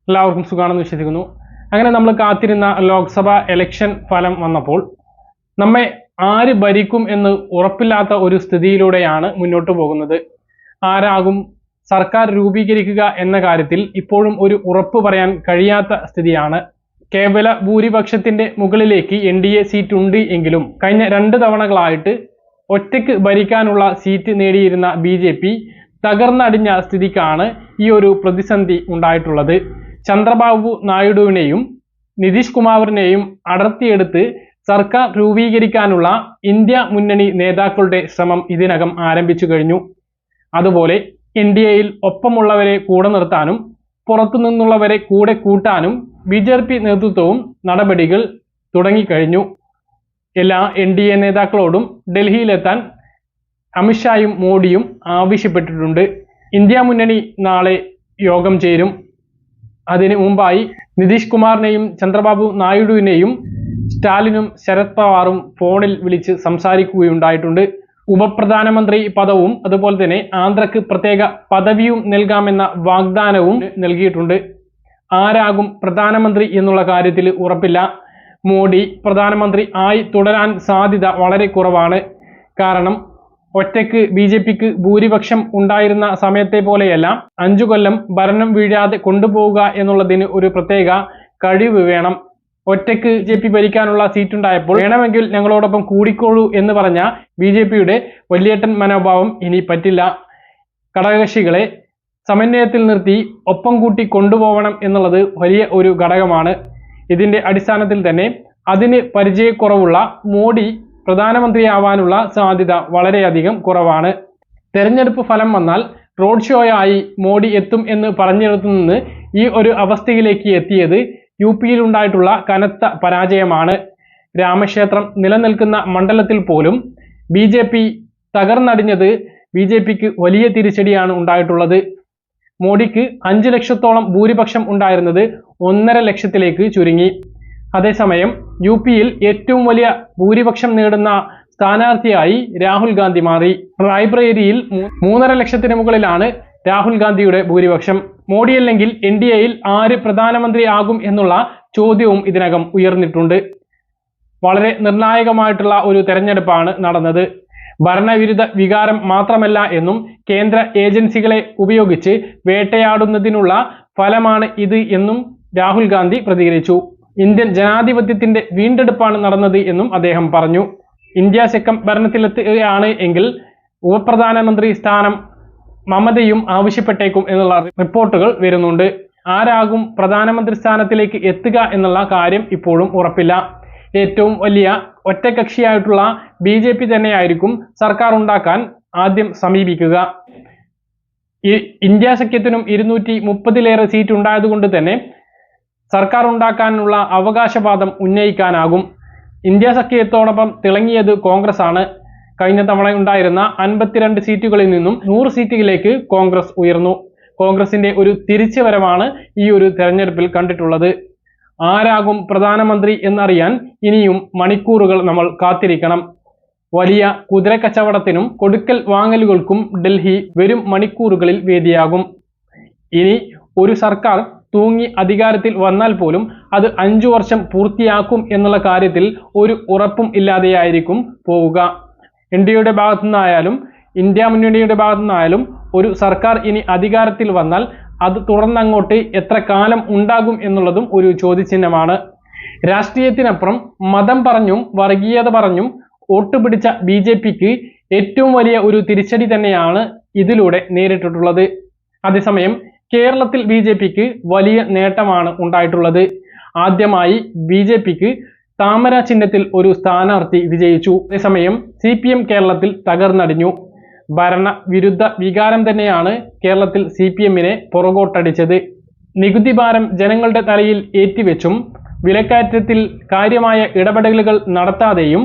എല്ലാവർക്കും സുഖമാണെന്ന് വിശ്വസിക്കുന്നു. അങ്ങനെ നമ്മൾ കാത്തിരുന്ന ലോക്സഭാ ഇലക്ഷൻ ഫലം വന്നപ്പോൾ നമ്മെ ആര് ഭരിക്കും എന്ന് ഉറപ്പില്ലാത്ത ഒരു സ്ഥിതിയിലൂടെയാണ് മുന്നോട്ട് പോകുന്നത്. ആരാകും സർക്കാർ രൂപീകരിക്കുക എന്ന കാര്യത്തിൽ ഇപ്പോഴും ഒരു ഉറപ്പ് പറയാൻ കഴിയാത്ത സ്ഥിതിയാണ്. കേവല ഭൂരിപക്ഷത്തിന്റെ മുകളിലേക്ക് NDA സീറ്റ് ഉണ്ട് എങ്കിലും കഴിഞ്ഞ 2 തവണകളായിട്ട് ഒറ്റയ്ക്ക് ഭരിക്കാനുള്ള സീറ്റ് നേടിയിരുന്ന BJP തകർന്നടിഞ്ഞ സ്ഥിതിക്കാണ് ഈ ഒരു പ്രതിസന്ധി ഉണ്ടായിട്ടുള്ളത്. ചന്ദ്രബാബു നായിഡുവിനെയും നിതീഷ് കുമാറിനെയും അടർത്തിയെടുത്ത് സർക്കാർ രൂപീകരിക്കാനുള്ള ഇന്ത്യ മുന്നണി നേതാക്കളുടെ ശ്രമം ഇതിനകം ആരംഭിച്ചു കഴിഞ്ഞു. അതുപോലെ NDAയിൽ ഒപ്പമുള്ളവരെ കൂടെ നിർത്താനും പുറത്തുനിന്നുള്ളവരെ കൂടെ കൂട്ടാനും BJP നേതൃത്വവും നടപടികൾ തുടങ്ങിക്കഴിഞ്ഞു. എല്ലാ NDA നേതാക്കളോടും ഡൽഹിയിലെത്താൻ അമിത്ഷായും മോഡിയും ആവശ്യപ്പെട്ടിട്ടുണ്ട്. ഇന്ത്യ മുന്നണി നാളെ യോഗം ചേരും. അതിനു മുമ്പായി നിതീഷ് കുമാറിനെയും ചന്ദ്രബാബു നായിഡുവിനെയും സ്റ്റാലിനും ശരത് പവാറും ഫോണിൽ വിളിച്ച് സംസാരിക്കുകയുണ്ടായിട്ടുണ്ട്. ഉപപ്രധാനമന്ത്രി പദവും അതുപോലെ തന്നെ ആന്ധ്രക്ക് പ്രത്യേക പദവിയും നൽകാമെന്ന വാഗ്ദാനവും നൽകിയിട്ടുണ്ട്. ആരാകും പ്രധാനമന്ത്രി എന്നുള്ള കാര്യത്തിൽ ഉറപ്പില്ല. മോഡി പ്രധാനമന്ത്രി ആയി തുടരാൻ സാധ്യത വളരെ കുറവാണ്. കാരണം ഒറ്റയ്ക്ക് BJPക്ക് ഭൂരിപക്ഷം ഉണ്ടായിരുന്ന സമയത്തെ പോലെയല്ല 5 കൊല്ലം ഭരണം വീഴാതെ കൊണ്ടുപോവുക എന്നുള്ളതിന് ഒരു പ്രത്യേക കഴിവ് വേണം. ഒറ്റയ്ക്ക് BJP ഭരിക്കാനുള്ള സീറ്റുണ്ടായപ്പോൾ വേണമെങ്കിൽ ഞങ്ങളോടൊപ്പം കൂടിക്കോളൂ എന്ന് പറഞ്ഞ BJPയുടെ വലിയേട്ടൻ മനോഭാവം ഇനി പറ്റില്ല. ഘടകകക്ഷികളെ സമന്വയത്തിൽ നിർത്തി ഒപ്പം കൂട്ടി കൊണ്ടുപോകണം എന്നുള്ളത് വലിയ ഒരു ഘടകമാണ്. ഇതിന്റെ അടിസ്ഥാനത്തിൽ തന്നെ അതിന് പരിചയക്കുറവുള്ള മോഡി പ്രധാനമന്ത്രിയാവാനുള്ള സാധ്യത വളരെയധികം കുറവാണ്. തെരഞ്ഞെടുപ്പ് ഫലം വന്നാൽ റോഡ് ഷോയായി മോഡി എത്തും എന്ന് പറഞ്ഞിടത്തു നിന്ന് ഈ ഒരു അവസ്ഥയിലേക്ക് എത്തിയത് UPയിൽ ഉണ്ടായിട്ടുള്ള കനത്ത പരാജയമാണ്. രാമക്ഷേത്രം നിലനിൽക്കുന്ന മണ്ഡലത്തിൽ പോലും BJP തകർന്നടിഞ്ഞത് BJPക്ക് വലിയ തിരിച്ചടിയാണ് ഉണ്ടായിട്ടുള്ളത്. മോഡിക്ക് 5 ലക്ഷത്തോളം ഭൂരിപക്ഷം ഉണ്ടായിരുന്നത് 1.5 ലക്ഷത്തിലേക്ക് ചുരുങ്ങി. അതേസമയം UPയിൽ ഏറ്റവും വലിയ ഭൂരിപക്ഷം നേടുന്ന സ്ഥാനാർത്ഥിയായി രാഹുൽ ഗാന്ധി മാറി. റായ്ബറേലിയിൽ 3.5 ലക്ഷത്തിന് മുകളിലാണ് രാഹുൽ ഗാന്ധിയുടെ ഭൂരിപക്ഷം. മോഡിയല്ലെങ്കിൽ NDAയിൽ ആര് പ്രധാനമന്ത്രി ആകും എന്നുള്ള ചോദ്യവും ഇതിനകം ഉയർന്നിട്ടുണ്ട്. വളരെ നിർണായകമായിട്ടുള്ള ഒരു തെരഞ്ഞെടുപ്പാണ് നടന്നത്. ഭരണവിരുദ്ധ വികാരം മാത്രമല്ല എന്നും കേന്ദ്ര ഏജൻസികളെ ഉപയോഗിച്ച് വേട്ടയാടുന്നതിനുള്ള ഫലമാണ് ഇത് എന്നും രാഹുൽ ഗാന്ധി പ്രതികരിച്ചു. ഇന്ത്യൻ ജനാധിപത്യത്തിന്റെ വീണ്ടെടുപ്പാണ് നടന്നത് എന്നും അദ്ദേഹം പറഞ്ഞു. ഇന്ത്യ സെക്കം ഭരണത്തിലെത്തുകയാണ് എങ്കിൽ ഉപപ്രധാനമന്ത്രി സ്ഥാനം മമതയും ആവശ്യപ്പെട്ടേക്കും എന്നുള്ള റിപ്പോർട്ടുകൾ വരുന്നുണ്ട്. ആരാകും പ്രധാനമന്ത്രി സ്ഥാനത്തിലേക്ക് എത്തുക എന്നുള്ള കാര്യം ഇപ്പോഴും ഉറപ്പില്ല. ഏറ്റവും വലിയ ഒറ്റകക്ഷിയായിട്ടുള്ള BJP തന്നെയായിരിക്കും സർക്കാർ ഉണ്ടാക്കാൻ ആദ്യം സമീപിക്കുക. ഇന്ത്യ സഖ്യത്തിനും 230-ലേറെ സീറ്റ് ഉണ്ടായതുകൊണ്ട് തന്നെ സർക്കാർ ഉണ്ടാക്കാനുള്ള അവകാശവാദം ഉന്നയിക്കാനാകും. ഇന്ത്യ സഖ്യത്തോടൊപ്പം തിളങ്ങിയത് കോൺഗ്രസ് ആണ്. കഴിഞ്ഞ തവണ ഉണ്ടായിരുന്ന 52 സീറ്റുകളിൽ നിന്നും 100 സീറ്റുകളിലേക്ക് കോൺഗ്രസ് ഉയർന്നു. കോൺഗ്രസിന്റെ ഒരു തിരിച്ചുവരവാണ് ഈ ഒരു തെരഞ്ഞെടുപ്പിൽ കണ്ടിട്ടുള്ളത്. ആരാകും പ്രധാനമന്ത്രി എന്നറിയാൻ ഇനിയും മണിക്കൂറുകൾ നമ്മൾ കാത്തിരിക്കണം. വലിയ കുതിരക്കച്ചവടത്തിനും കൊടുക്കൽ വാങ്ങലുകൾക്കും ഡൽഹി വരും മണിക്കൂറുകളിൽ വേദിയാകും. ഇനി ഒരു സർക്കാർ തൂങ്ങി അധികാരത്തിൽ വന്നാൽ പോലും അത് 5 വർഷം പൂർത്തിയാക്കും എന്നുള്ള കാര്യത്തിൽ ഒരു ഉറപ്പും ഇല്ലാതെയായിരിക്കും പോവുക. NDAയുടെ ഭാഗത്തു നിന്നായാലും ഇന്ത്യ മുന്നണിയുടെ ഭാഗത്തു നിന്നായാലും ഒരു സർക്കാർ ഇനി അധികാരത്തിൽ വന്നാൽ അത് തുടർന്നങ്ങോട്ട് എത്ര കാലം ഉണ്ടാകും എന്നുള്ളതും ഒരു ചോദ്യചിഹ്നമാണ്. രാഷ്ട്രീയത്തിനപ്പുറം മതം പറഞ്ഞും വർഗീയത പറഞ്ഞും വോട്ട് പിടിച്ച BJPക്ക് ഏറ്റവും വലിയ ഒരു തിരിച്ചടി തന്നെയാണ് ഇതിലൂടെ നേരിട്ടിട്ടുള്ളത്. അതേസമയം കേരളത്തിൽ BJPക്ക് വലിയ നേട്ടമാണ് ഉണ്ടായിട്ടുള്ളത്. ആദ്യമായി BJPക്ക് താമര ചിഹ്നത്തിൽ ഒരു സ്ഥാനാർത്ഥി വിജയിച്ചു. അതേസമയം CPM കേരളത്തിൽ തകർന്നടിഞ്ഞു. ഭരണവിരുദ്ധ വികാരം തന്നെയാണ് കേരളത്തിൽ CPMനെ പുറകോട്ടടിച്ചത്. നികുതി ഭാരം ജനങ്ങളുടെ തലയിൽ ഏറ്റിവെച്ചും വിലക്കയറ്റത്തിൽ കാര്യമായ ഇടപെടലുകൾ നടത്താതെയും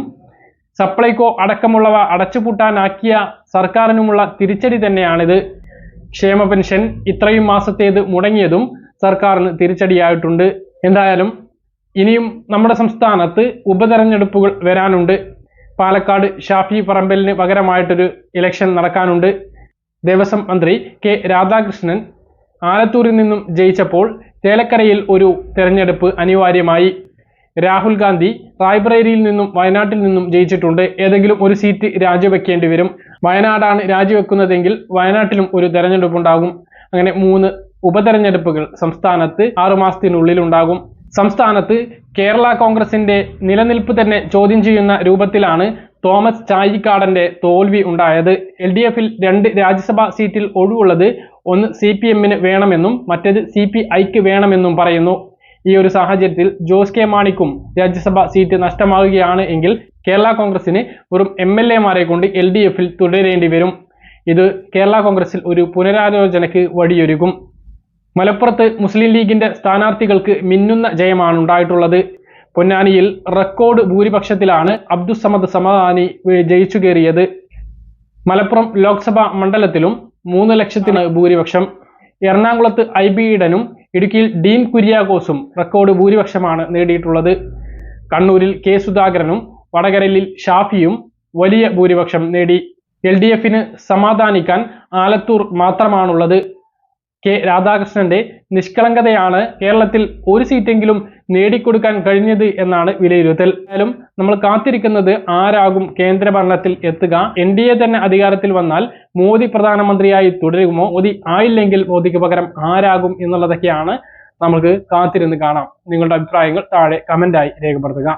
സപ്ലൈകോ അടക്കമുള്ളവ അടച്ചുപൂട്ടാനാക്കിയ സർക്കാരിനുമുള്ള തിരിച്ചടി തന്നെയാണിത്. ക്ഷേമ പെൻഷൻ ഇത്രയും മാസത്തേത് മുടങ്ങിയതും സർക്കാരിന് തിരിച്ചടിയായിട്ടുണ്ട്. എന്തായാലും ഇനിയും നമ്മുടെ സംസ്ഥാനത്ത് ഉപതെരഞ്ഞെടുപ്പുകൾ വരാനുണ്ട്. പാലക്കാട് ഷാഫി പറമ്പലിന് പകരമായിട്ടൊരു ഇലക്ഷൻ നടക്കാനുണ്ട്. ദേവസ്വം മന്ത്രി കെ രാധാകൃഷ്ണൻ ആലത്തൂരിൽ നിന്നും ജയിച്ചപ്പോൾ ചേലക്കരയിൽ ഒരു തെരഞ്ഞെടുപ്പ് അനിവാര്യമായി. രാഹുൽ ഗാന്ധി റായ്ബറേലിയിൽ നിന്നും വയനാട്ടിൽ നിന്നും ജയിച്ചിട്ടുണ്ട്. ഏതെങ്കിലും ഒരു സീറ്റ് രാജിവെക്കേണ്ടി വരും. വയനാടാണ് രാജിവെക്കുന്നതെങ്കിൽ വയനാട്ടിലും ഒരു തെരഞ്ഞെടുപ്പ് ഉണ്ടാകും. അങ്ങനെ 3 ഉപതെരഞ്ഞെടുപ്പുകൾ സംസ്ഥാനത്ത് 6 മാസത്തിനുള്ളിൽ ഉണ്ടാകും. സംസ്ഥാനത്ത് കേരള കോൺഗ്രസിന്റെ നിലനിൽപ്പ് തന്നെ ചോദ്യം ചെയ്യുന്ന രൂപത്തിലാണ് തോമസ് ചാഴിക്കാടന്റെ തോൽവി ഉണ്ടായത്. LDFിൽ 2 രാജ്യസഭാ സീറ്റിൽ ഒഴിവുള്ളത് ഒന്ന് CPMന് വേണമെന്നും മറ്റേത് CPIക്ക് വേണമെന്നും പറയുന്നു. ഈ ഒരു സാഹചര്യത്തിൽ ജോസ് കെ മാണിക്കും രാജ്യസഭാ സീറ്റ് നഷ്ടമാവുകയാണ് എങ്കിൽ കേരള കോൺഗ്രസിന് വെറും MLAമാരെ കൊണ്ട് LDFിൽ തുടരേണ്ടി വരും. ഇത് കേരള കോൺഗ്രസിൽ ഒരു പുനരാലോചനയ്ക്ക് വഴിയൊരുക്കും. മലപ്പുറത്ത് മുസ്ലിം ലീഗിന്റെ സ്ഥാനാർത്ഥികൾക്ക് മിന്നുന്ന ജയമാണ് ഉണ്ടായിട്ടുള്ളത്. പൊന്നാനിയിൽ റെക്കോർഡ് ഭൂരിപക്ഷത്തിലാണ് അബ്ദുസമദ് സമദാനി ജയിച്ചു കയറിയത്. മലപ്പുറം ലോക്സഭാ മണ്ഡലത്തിലും 3 ലക്ഷത്തിന് ഭൂരിപക്ഷം. എറണാകുളത്ത് IB ഈഡനും ഇടുക്കിയിൽ ഡീൻ കുര്യാക്കോസും റെക്കോർഡ് ഭൂരിപക്ഷമാണ് നേടിയിട്ടുള്ളത്. കണ്ണൂരിൽ K സുധാകരനും വടകരയിൽ ഷാഫിയും വലിയ ഭൂരിപക്ഷം നേടി. LDFിന് സമാധാനിക്കാൻ ആലത്തൂർ മാത്രമാണുള്ളത്. K രാധാകൃഷ്ണന്റെ നിഷ്കളങ്കതയാണ് കേരളത്തിൽ ഒരു സീറ്റെങ്കിലും നേടിക്കൊടുക്കാൻ കഴിഞ്ഞത് എന്നാണ് വിലയിരുത്തൽ. എന്നാലും നമ്മൾ കാത്തിരിക്കുന്നത് ആരാകും കേന്ദ്രഭരണത്തിൽ എത്തുക. NDA തന്നെ അധികാരത്തിൽ വന്നാൽ മോദി പ്രധാനമന്ത്രിയായി തുടരുമോ, മോദി ആയില്ലെങ്കിൽ മോദിക്ക് പകരം ആരാകും എന്നുള്ളതൊക്കെയാണ് നമുക്ക് കാത്തിരുന്ന് കാണാം. നിങ്ങളുടെ അഭിപ്രായങ്ങൾ താഴെ കമന്റായി രേഖപ്പെടുത്തുക.